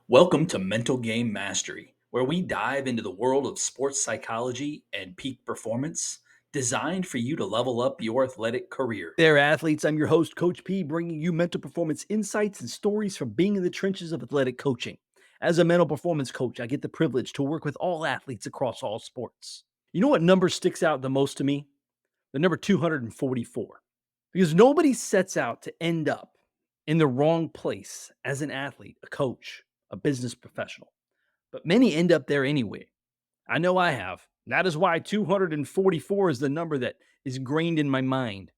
Welcome to Mental Game Mastery, where we dive into the world of sports psychology and peak performance, designed for you to level up your athletic career. There, athletes. I'm your host, Coach P, bringing you mental performance insights and stories from being in the trenches of athletic coaching. As a mental performance coach, I get the privilege to work with all athletes across all sports. You know what number sticks out the most to me? The number 244. Because nobody sets out to end up in the wrong place as an athlete, a coach, a business professional, but many end up there anyway. I know I have. That is why 244 is the number that is ingrained in my mind.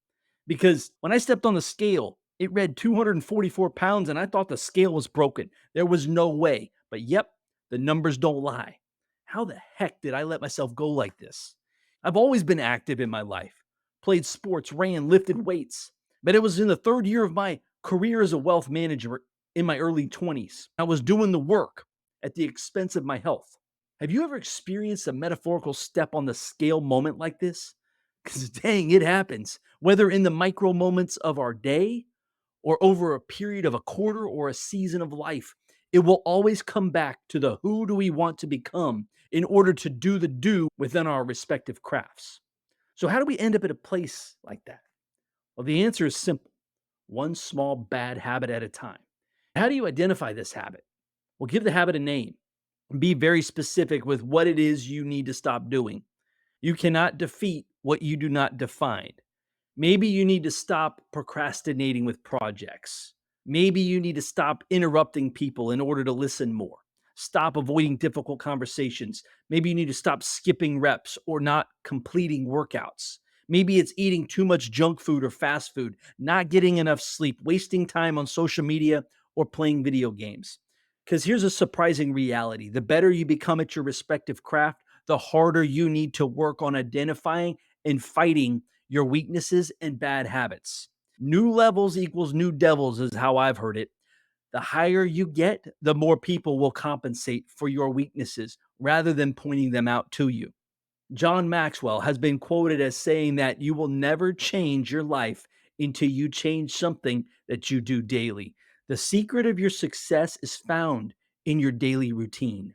Because when I stepped on the scale, it read 244 pounds and I thought the scale was broken. There was no way. But yep, the numbers don't lie. How the heck did I let myself go like this? I've always been active in my life, played sports, ran, lifted weights. But it was in the third year of my career as a wealth manager in my early 20s. I was doing the work at the expense of my health. Have you ever experienced a metaphorical step on the scale moment like this? Because dang, it happens, whether in the micro moments of our day or over a period of a quarter or a season of life. It will always come back to the who do we want to become in order to do the do within our respective crafts. So, how do we end up at a place like that? Well, the answer is simple: one small bad habit at a time. How do you identify this habit? Well, give the habit a name. Be very specific with what it is you need to stop doing. You cannot defeat what you do not define. Maybe you need to stop procrastinating with projects. Maybe you need to stop interrupting people in order to listen more. Stop avoiding difficult conversations. Maybe you need to stop skipping reps or not completing workouts. Maybe it's eating too much junk food or fast food, not getting enough sleep, wasting time on social media, or playing video games. Because here's a surprising reality: the better you become at your respective craft, the harder you need to work on identifying and fighting your weaknesses and bad habits. New levels equals new devils, is how I've heard it. The higher you get, the more people will compensate for your weaknesses rather than pointing them out to you. John Maxwell has been quoted as saying that you will never change your life until you change something that you do daily. The secret of your success is found in your daily routine.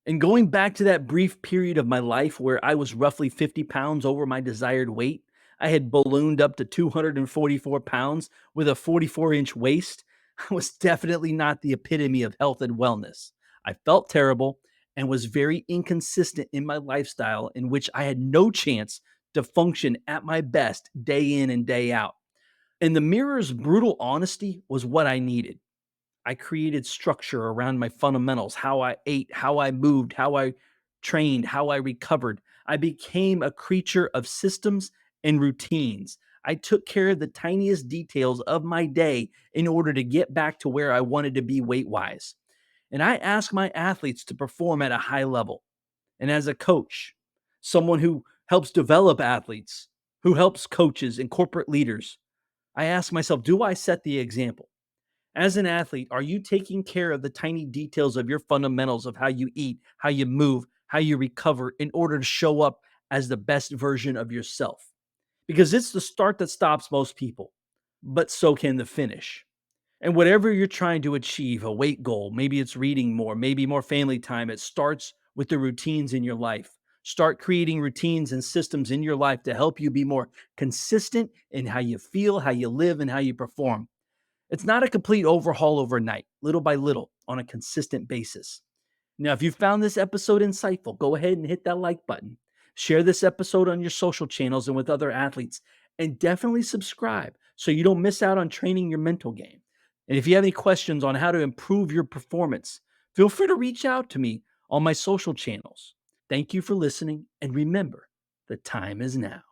And going back to that brief period of my life where I was roughly 50 pounds over my desired weight, I had ballooned up to 244 pounds with a 44-inch waist. I was definitely not the epitome of health and wellness. I felt terrible and was very inconsistent in my lifestyle, in which I had no chance to function at my best day in and day out. And the mirror's brutal honesty was what I needed. I created structure around my fundamentals: how I ate, how I moved, how I trained, how I recovered. I became a creature of systems and routines. I took care of the tiniest details of my day in order to get back to where I wanted to be weight wise. And I ask my athletes to perform at a high level. And as a coach, someone who helps develop athletes, who helps coaches and corporate leaders, I ask myself, do I set the example? As an athlete, are you taking care of the tiny details of your fundamentals of how you eat, how you move, how you recover in order to show up as the best version of yourself? Because it's the start that stops most people, but so can the finish. And whatever you're trying to achieve, a weight goal, maybe it's reading more, maybe more family time, it starts with the routines in your life. Start creating routines and systems in your life to help you be more consistent in how you feel, how you live, and how you perform. It's not a complete overhaul overnight, little by little, on a consistent basis. Now, if you found this episode insightful, go ahead and hit that like button. Share this episode on your social channels and with other athletes, and definitely subscribe so you don't miss out on training your mental game. And if you have any questions on how to improve your performance, feel free to reach out to me on my social channels. Thank you for listening, and remember, the time is now.